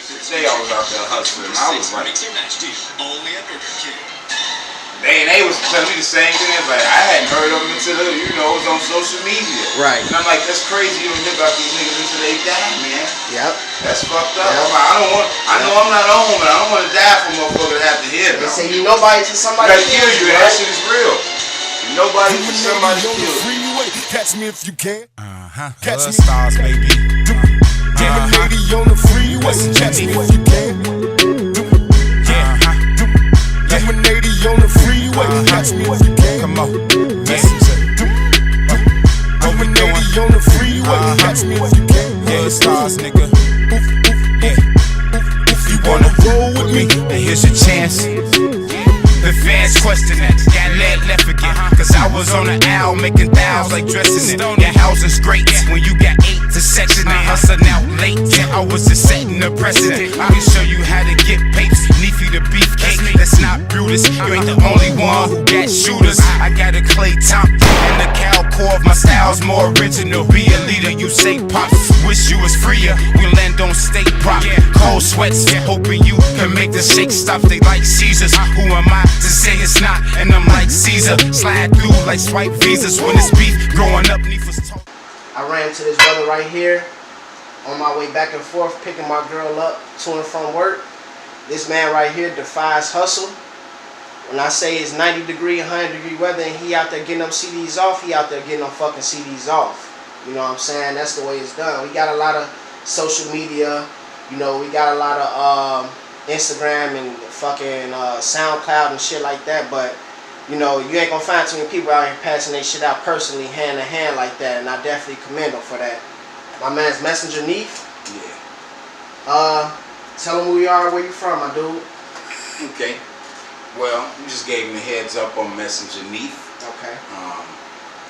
They always out there hustling. I was like, they was telling me the same thing. It's like I hadn't heard of them until it was on social media. Right. And I'm like, that's crazy. You don't hear about these niggas until they die, man. Yep. That's fucked up. Yep. I know I'm not on, but I don't want to die for a motherfucker to have to hear. They say you nobody to somebody. Gotta kill you. That shit is real. Nobody to somebody to kill. Catch me if you can. Catch me, stars, baby. Lady on the freeway. Catch me if you can. Lady on the freeway. Catch me if you can. Come on, messenger. Lady on the freeway. Catch me if you can. Yeah, stars, nigga. If you wanna roll with me, then here's your chance. The fans question that, got left again. Cause I was on the owl making thousands like dressing it. Your house is great when you got 8 to section and hustling out late. I was just setting the precedent. I can show you how to get papes. Neef the beefcake, that's not Brutus. You ain't the only one who got shooters. I got a Clay Thompson and the cow core of my style's more original. Be a leader, you say pops. Wish you was freer. We land on state prop. Cold sweats, hoping you can make the shake stop. They like Caesars. Who am I to say it's not? And I'm like Caesar. Slide through like swipe visas. When it's beef, growing up, Neef was told. I ran into this brother right here on my way back and forth, picking my girl up to and from work. This man right here defies hustle. When I say it's 90 degree, 100 degree weather and he out there getting them CDs off, he out there getting them fucking CDs off. You know what I'm saying? That's the way it's done. We got a lot of social media. You know, we got a lot of Instagram and fucking SoundCloud and shit like that. But, you know, you ain't gonna find too many people out here passing their shit out personally, hand to hand like that. And I definitely commend them for that. My man's Messenger Neef. Yeah. Tell him who you are, where you from, my dude. Okay. Well, you just gave him a heads up on Messenger Neef. Okay.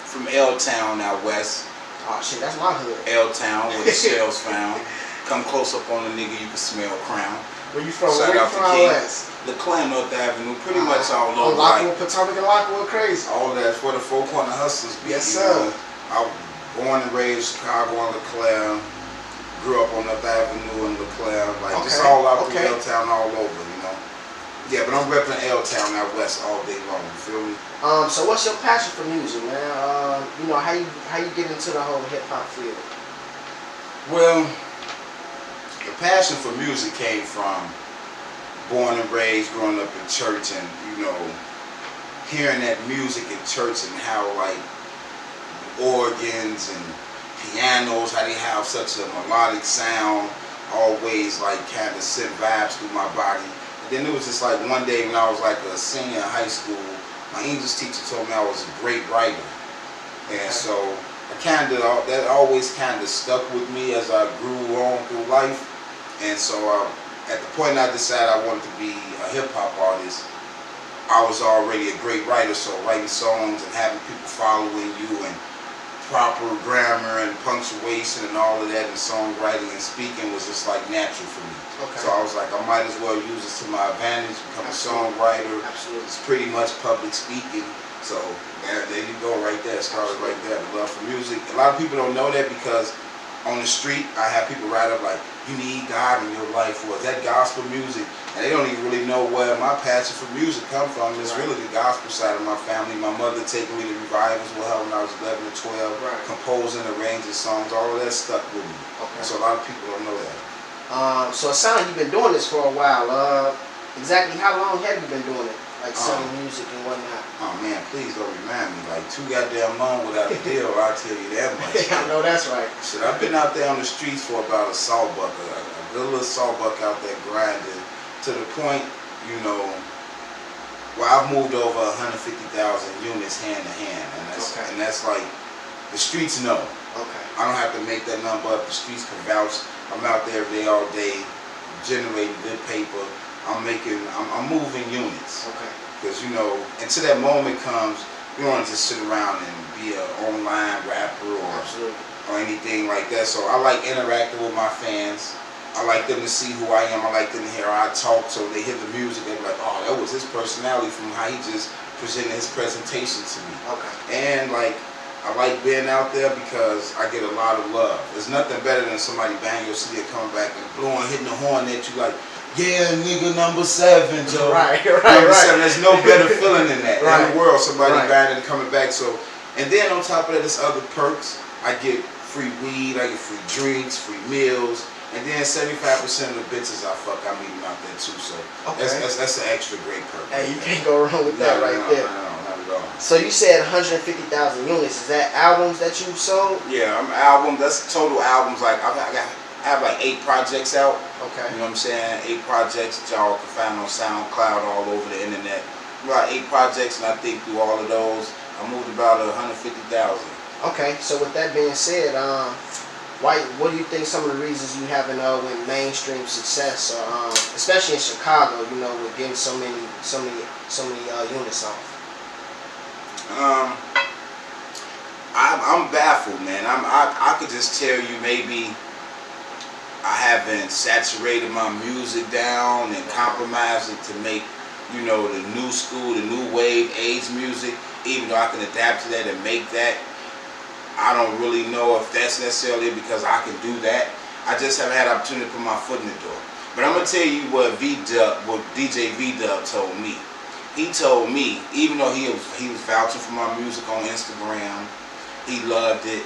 From L-Town out west. Oh shit, that's my hood. L-Town, where the shell's found. Come close up on a nigga, you can smell crown. Where you from? Shout Where out you to from King. west? The Clan, North Avenue, pretty much all over. Lockwood, Potomac and Lockwood, crazy. All that's where the Four Corner Hustlers be. Yes, sir. I was born and raised Chicago on LeClaire. Grew up on North Avenue in LeClaire. Like, just all out through L-Town, all over, you know. Yeah, but I'm repping L-Town out west all day long, you feel me? So what's your passion for music, man? You know, how you get into the whole hip-hop field? Well, the passion for music came from born and raised, growing up in church, and, you know, hearing that music in church and how, like, organs and pianos, how they have such a melodic sound, always, like, kind of send vibes through my body. Then it was just like one day when I was like a senior in high school, my English teacher told me I was a great writer. And so that always kind of stuck with me as I grew on through life. And so at the point I decided I wanted to be a hip hop artist, I was already a great writer. So writing songs and having people following you and proper grammar and punctuation and all of that and songwriting and speaking was just like natural for me. Okay. So I was like, I might as well use this to my advantage, become a songwriter. Absolutely. It's pretty much public speaking. So there you go right there. It started right there, the love for music. A lot of people don't know that because on the street, I have people write up like, you need God in your life, or is that gospel music? And they don't even really know where my passion for music come from. It's really the gospel side of my family. My mother taking me to revivals with her when I was 11 or 12, composing, arranging songs, all of that stuck with me. Okay. So a lot of people don't know that. So it sounds like you've been doing this for a while. Exactly how long have you been doing it? Like selling music and whatnot? Oh man, please don't remind me. Like too goddamn long without a deal, I'll tell you that much. I know that's right. Shit, I've been out there on the streets for about a sawbuck, a good little sawbuck out there grinding to the point, you know, where I've moved over 150,000 units hand to hand, and that's like the streets know. Okay. I don't have to make that number up. The streets can vouch. I'm out there every day, all day, generating good paper. I'm moving units. Okay. Because, you know, until that moment comes, you don't want to just sit around and be an online rapper or anything like that. So I like interacting with my fans. I like them to see who I am. I like them to hear how I talk. So they hear the music, they're like, oh, that was his personality from how he just presented his presentation to me. Okay. And like, I like being out there because I get a lot of love. There's nothing better than somebody bang your CD coming back and blowing, hitting the horn at you like, yeah, nigga, number 7, Joe. Right. Number 7. There's no better feeling than that in the world. Somebody banging and coming back. So, and then on top of that, there's other perks. I get free weed, I get free drinks, free meals, and then 75% of the bitches I fuck, I meet them out there too. So that's an extra great perk. Hey, you can't go wrong with that right there. No, not at all. So you said 150,000 units. Is that albums that you sold? Yeah, I'm album. That's total albums. Like I have like 8 projects out. Okay. You know what I'm saying? 8 projects that y'all can find on SoundCloud all over the internet. About 8 projects, and I think through all of those, I moved about 150,000. Okay. So with that being said, what do you think some of the reasons you haven't went mainstream success, especially in Chicago? You know, with getting so many units off. I'm baffled, man. I could just tell you maybe I haven't saturated my music down and compromised it to make, you know, the new school, the new wave age music. Even though I can adapt to that and make that, I don't really know if that's necessarily because I can do that. I just haven't had the opportunity to put my foot in the door. But I'm gonna tell you what DJ V-Dub told me. He told me, even though he was vouching for my music on Instagram, he loved it.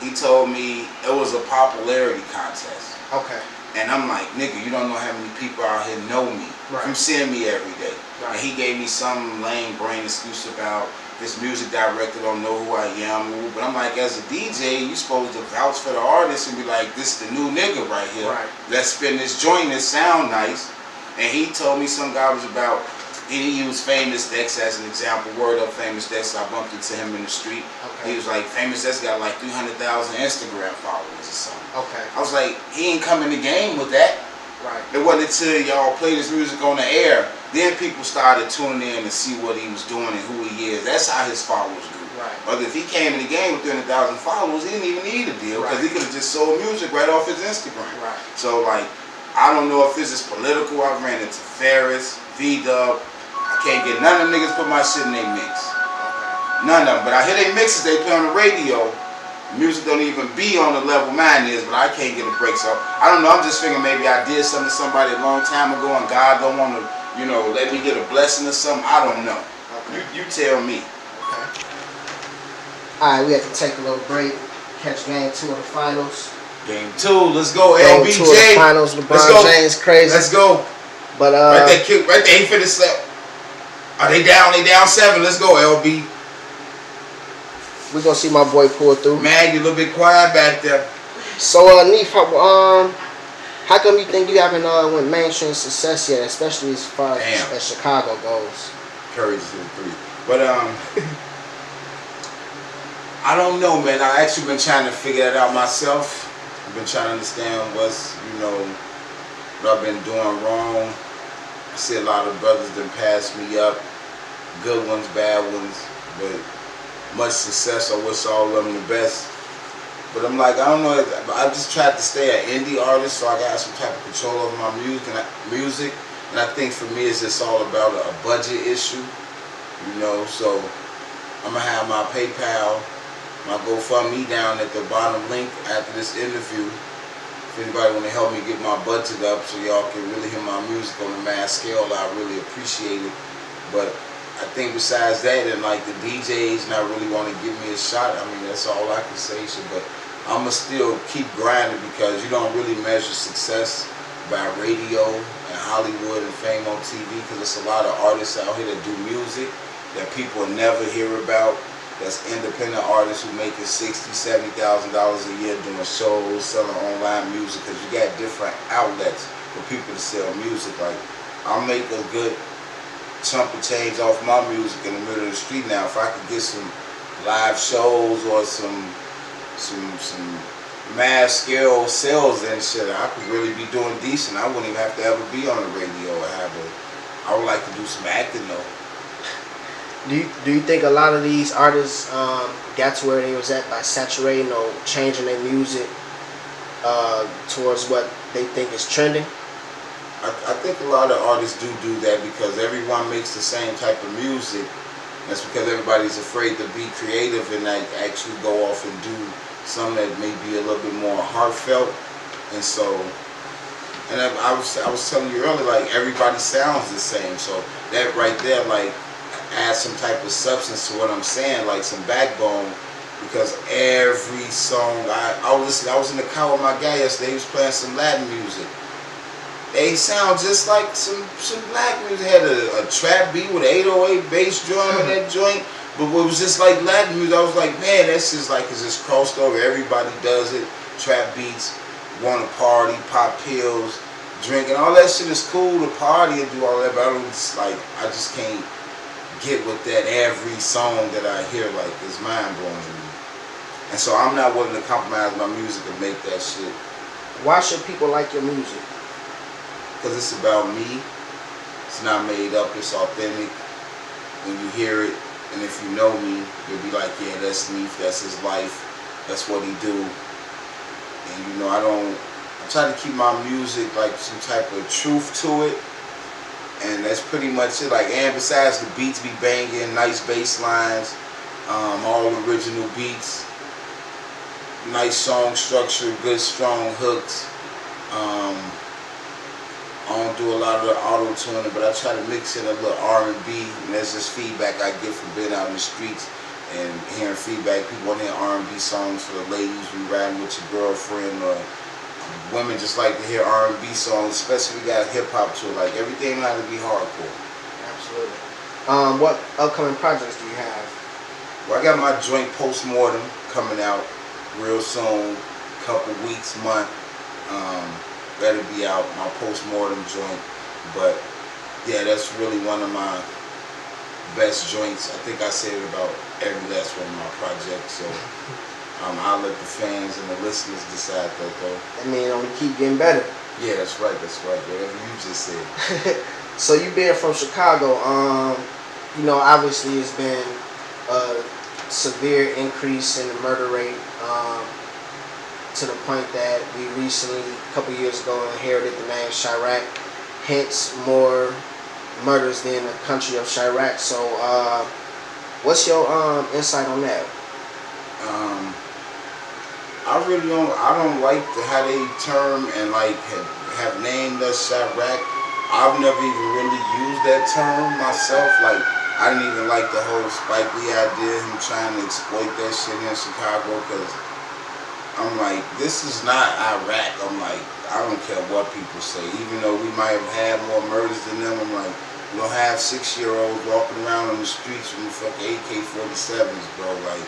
He told me it was a popularity contest. Okay. And I'm like, nigga, you don't know how many people out here know me from seeing me every day. Right. And he gave me some lame brain excuse about this music director don't know who I am. But I'm like, as a DJ, you supposed to vouch for the artist and be like, this the new nigga right here. Right. Let's spin this joint that sound nice. And he told me some guy was about, he used Famous Dex as an example. Word up, Famous Dex. I bumped into him in the street. Okay. He was like, Famous Dex got like 300,000 Instagram followers or something. Okay. I was like, he ain't come in the game with that. Right. It wasn't until y'all played his music on the air, then people started tuning in to see what he was doing and who he is. That's how his followers grew. Right. But if he came in the game with 300,000 followers, he didn't even need a deal because he could have just sold music right off his Instagram. Right. So like, I don't know if this is political. I ran into Ferris, V-Dub. I can't get none of them niggas put my shit in their mix. Okay. None of them. But I hear they mixes they play on the radio. Music don't even be on the level mine is, but I can't get a break. So I don't know. I'm just thinking maybe I did something to somebody a long time ago, and God don't want to, you know, let me get a blessing or something. I don't know. Okay. You tell me. Okay. All right, we have to take a little break. Catch game 2 of the finals. Game 2. Let's go, LBJ. Game 2 of the finals. LeBron James crazy. Let's go. But right there, kick. Right there. He finished that. Are they down? They down 7. Let's go, LB. We're gonna see my boy pull through. Man, you a little bit quiet back there. So, Neef, how come you think you haven't went mainstream success yet, especially as far as Chicago goes? Curry's to the 3. But I don't know, man. I actually been trying to figure that out myself. I've been trying to understand what's, you know, what I've been doing wrong. I see a lot of brothers that pass me up, good ones, bad ones, but much success. I wish all of them the best. But I'm like, I don't know. I just tried to stay an indie artist, so I got some type of control over my music. And I think for me, it's just all about a budget issue, you know. So I'm gonna have my PayPal, my GoFundMe down at the bottom link after this interview. If anybody want to help me get my budget up, so y'all can really hear my music on a mass scale, I really appreciate it. But I think besides that, and like the DJs not really want to give me a shot, I mean, that's all I can say. So, but I'm going to still keep grinding because you don't really measure success by radio and Hollywood and fame on TV, because there's a lot of artists out here that do music that people will never hear about. That's independent artists who making $60,000, $70,000 a year doing shows, selling online music, because you got different outlets for people to sell music. Like, I'll make a good chunk of change off my music in the middle of the street now. If I could get some live shows or some mass scale sales and shit, I could really be doing decent. I wouldn't even have to ever be on the radio or I would like to do some acting though. Do you think a lot of these artists got to where they was at by saturating or changing their music towards what they think is trending? I think a lot of artists do that because everyone makes the same type of music, That's because everybody's afraid to be creative and like actually go off and do something that may be a little bit more heartfelt. And so, and I was telling you earlier, like everybody sounds the same. So that right there, like, adds some type of substance to what I'm saying, like some backbone. Because every song I was in the car with my guy yesterday. He was playing some Latin music. They sound just like some black music. Had a trap beat with an 808 bass drum in that joint, but it was just like Latin music. I was like, man, that's just like it's just crossed over. Everybody does it. Trap beats, want to party, pop pills, drink, and all that shit is cool to party and do all that. But I just can't get with that every song that I hear. Like, it's mind blowing to me. And so I'm not willing to compromise my music and make that shit. Why should people like your music? Because it's about me. It's not made up. It's authentic. When you hear it, and if you know me, you'll be like, yeah, that's Neef. That's his life. That's what he do. And you know, I try to keep my music like some type of truth to it. And that's pretty much it. Like, and besides the beats be banging, nice bass lines, all original beats, nice song structure, good strong hooks. I don't do a lot of the auto-tuning, but I try to mix in a little R&B, and that's just feedback I get from being out in the streets and hearing feedback. People want to hear R&B songs for the ladies when you're riding with your girlfriend, or women just like to hear R&B songs, especially we got hip-hop to it. Like, everything not to be hardcore. Absolutely. What upcoming projects do you have? Well, I got my joint Postmortem coming out real soon, couple weeks, month. That'll be out, my Postmortem joint. But yeah, that's really one of my best joints. I think I said it about every last one of my projects. So I'll let the fans and the listeners decide that, though. I mean, only keep getting better. Yeah, that's right. Whatever you just said. So you being from Chicago, you know, obviously it's been a severe increase in the murder rate, to the point that we recently, a couple years ago, inherited the name Chirac, hence more murders than the country of Chirac. So what's your insight on that? I don't like how they term and like have named us Chirac. I've never even really used that term myself. Like, I didn't even like the whole Spike Lee idea, him trying to exploit that shit in Chicago, because I'm like, this is not Iraq. I'm like, I don't care what people say. Even though we might have had more murders than them, I'm like, we don't have 6-year-olds walking around on the streets with the fucking AK-47s, bro. Like,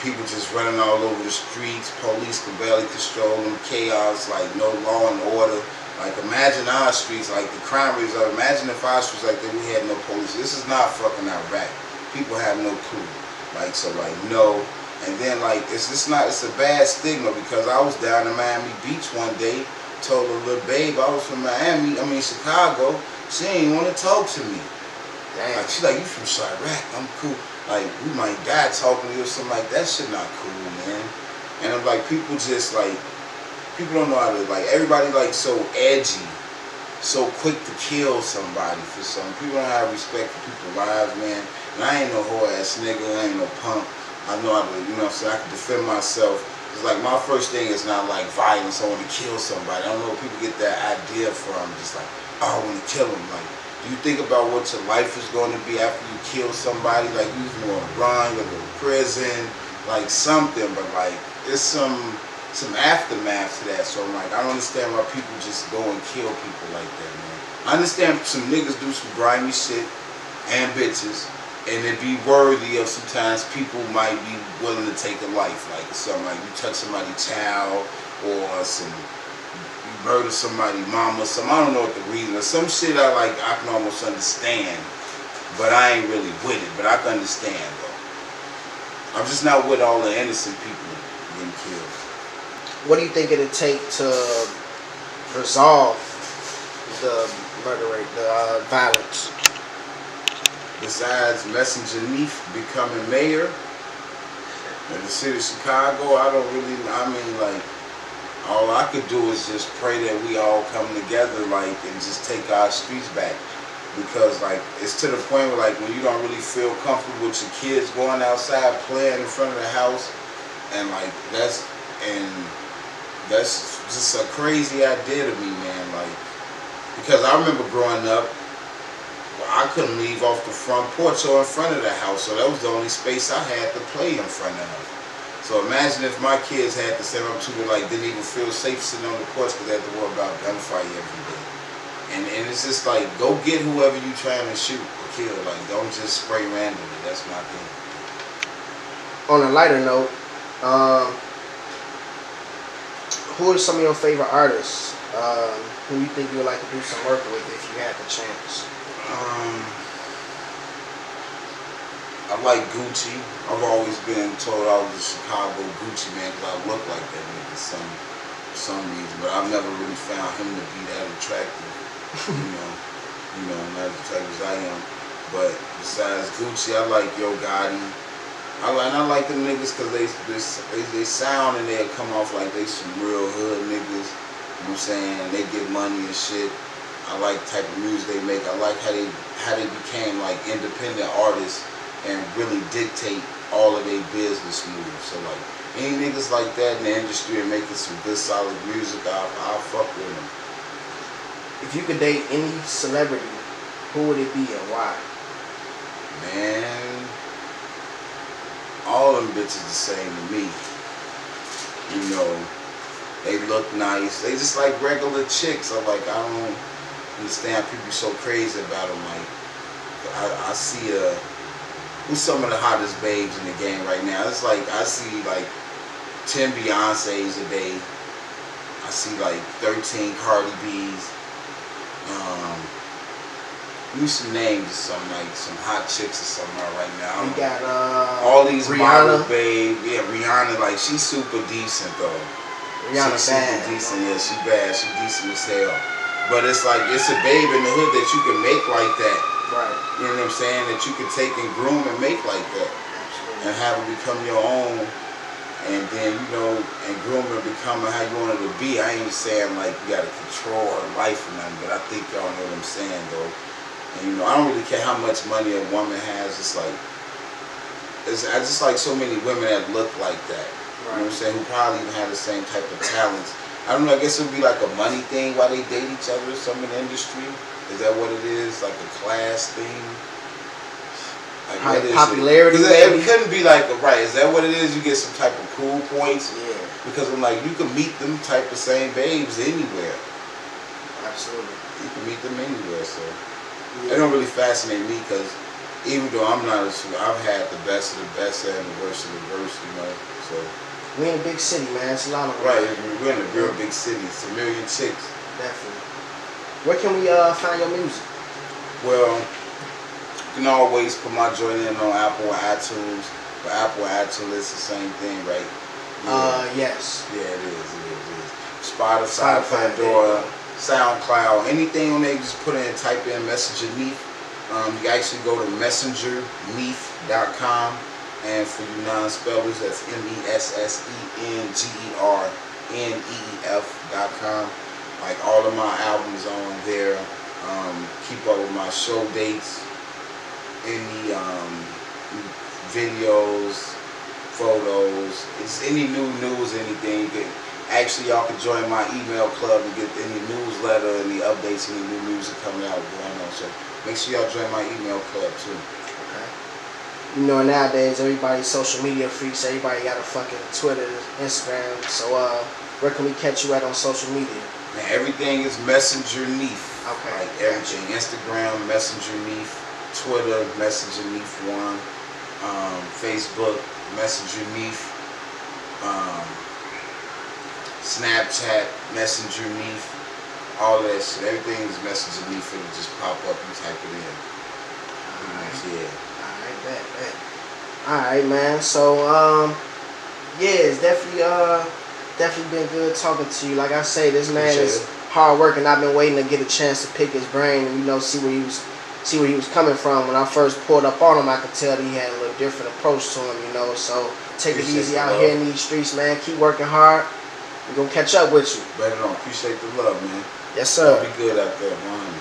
people just running all over the streets. Police can barely control them. Chaos, like no law and order. Like, imagine our streets, like the crime rates. Imagine if our streets like that, we had no police. This is not fucking Iraq. People have no clue. Like, so like, no. And then like, it's a bad stigma, because I was down in Miami Beach one day, told a little babe I was from Chicago. She ain't want to talk to me. Damn. Like, she like, you from Chirac? I'm cool. Like, we might die talking to you or something like that. Shit not cool, man. And I'm like, people just like, people don't know how to, like, everybody like so edgy, so quick to kill somebody for something. People don't have respect for people's lives, man. And I ain't no whore ass nigga, I ain't no punk. I know how to, you know what I'm saying, I can defend myself. It's like, my first thing is not like violence, I want to kill somebody. I don't know where people get that idea from, just like, oh, I want to kill them. Like, do you think about what your life is going to be after you kill somebody? Like, you can go to run, you go to prison, like something, but like, there's some aftermath to that. So I'm like, I don't understand why people just go and kill people like that, man. I understand some niggas do some grimy shit, and bitches, and it be worthy of, sometimes people might be willing to take a life, like something like you touch somebody's child, or you murder somebody's mama, something. I don't know what the reason is. Some shit I can almost understand, but I ain't really with it. But I can understand though. I'm just not with all the innocent people getting killed. What do you think it'd take to resolve the murder rate, the violence? Besides Messenger Neef becoming mayor in the city of Chicago, like, all I could do is just pray that we all come together, like, and just take our streets back. because like it's to the point where like when you don't really feel comfortable with your kids going outside playing in front of the house, and like that's just a crazy idea to me, man. Like, because I remember growing up, I couldn't leave off the front porch or in front of the house, so that was the only space I had to play in front of. So imagine if my kids had to stand up to it, like didn't even feel safe sitting on the porch because they had to worry about gunfight every day. And it's just like, go get whoever you trying to shoot or kill. Like, don't just spray randomly. That's my thing. On a lighter note, who are some of your favorite artists who you think you would like to do some work with if you had the chance? I like Gucci. I've always been told I was a Chicago Gucci man because I look like that nigga for some reason, but I've never really found him to be that attractive. Not as attractive as I am. But besides Gucci, I like Yo Gotti. I like them niggas because they sound and they'll come off like they some real hood niggas. You know what I'm saying? They get money and shit. I like the type of music they make. I like how they became like independent artists and really dictate all of their business moves. So like any niggas like that in the industry and making some good solid music, I'll fuck with them. If you could date any celebrity, who would it be and why? Man, all them bitches the same to me. You know, they look nice. They just like regular chicks. I'm like, I don't understand people so crazy about them. Like, I see who's some of the hottest babes in the game right now? It's like I see like 10 Beyoncés a day. I see like 13 Cardi B's. Use some names or something, like some hot chicks or something right now. We got all these Rihanna. model babe. Yeah, Rihanna, like she's super decent though. Rihanna She's bad. super decent. Yeah, she bad. She decent as hell. But it's like it's a babe in the hood that you can make like that. Right. You know what I'm saying? That you can take and groom and make like that. Absolutely. And have it become your own. And then, and groom and become how you want it to be. I ain't saying like you gotta control her life or nothing, but I think y'all know what I'm saying though. And I don't really care how much money a woman has. It's like, I just like so many women that look like that. Right. You know what I'm saying? Who probably even have the same type of talents. I don't know, I guess it would be like a money thing while they date each other, some in the industry. Is that what it is? Like a class thing? Like what is popularity? It couldn't be like, right, is that what it is? You get some type of cool points? Yeah. Because I'm like, you can meet them type of same babes anywhere. Absolutely. You can meet them anywhere, so. Yeah. It don't really fascinate me because even though I'm not I've had the best of the best and the worst of the worst, so. We in a big city, man. It's a lot of them. Right, we're in a real big city. It's a million chicks. Definitely. Where can we find your music? Well, you can always put my joint in on Apple or iTunes. But Apple or iTunes, it's the same thing, right? Yeah. Yes. Yeah, it is. Spotify, Pandora, SoundCloud, anything on there, you just put in, type in Messenger Neef. You can actually go to messengerneef.com, and for you non-spellers, that's messengerneef.com. Like all of my albums are on there. Keep up with my show dates, any videos, photos, it's any new news, anything. Actually, y'all can join my email club and get any newsletter, any updates, any new music coming out going on. So make sure y'all join my email club too. Okay. Nowadays everybody's social media freaks. Everybody got a fucking Twitter, Instagram. So where can we catch you at on social media? Man, everything is Messenger Neef. Okay. Like everything. Instagram, Messenger Neef. Twitter, Messenger Neef1. Facebook, Messenger Neef. Snapchat, Messenger Neef, all of that shit. Everything is Messenger Neef. It'll just pop up. You type it in. Alright. Yeah. Alright, bet. Alright, man. So, yeah, it's definitely been good talking to you. Like I say, this man is hard working. I've been waiting to get a chance to pick his brain and see where he was coming from. When I first pulled up on him, I could tell that he had a little different approach to him. So take it easy out here in these streets, man. Keep working hard. We're gonna catch up with you. Better don't appreciate the love, man. Yes, sir. Be good out there, man.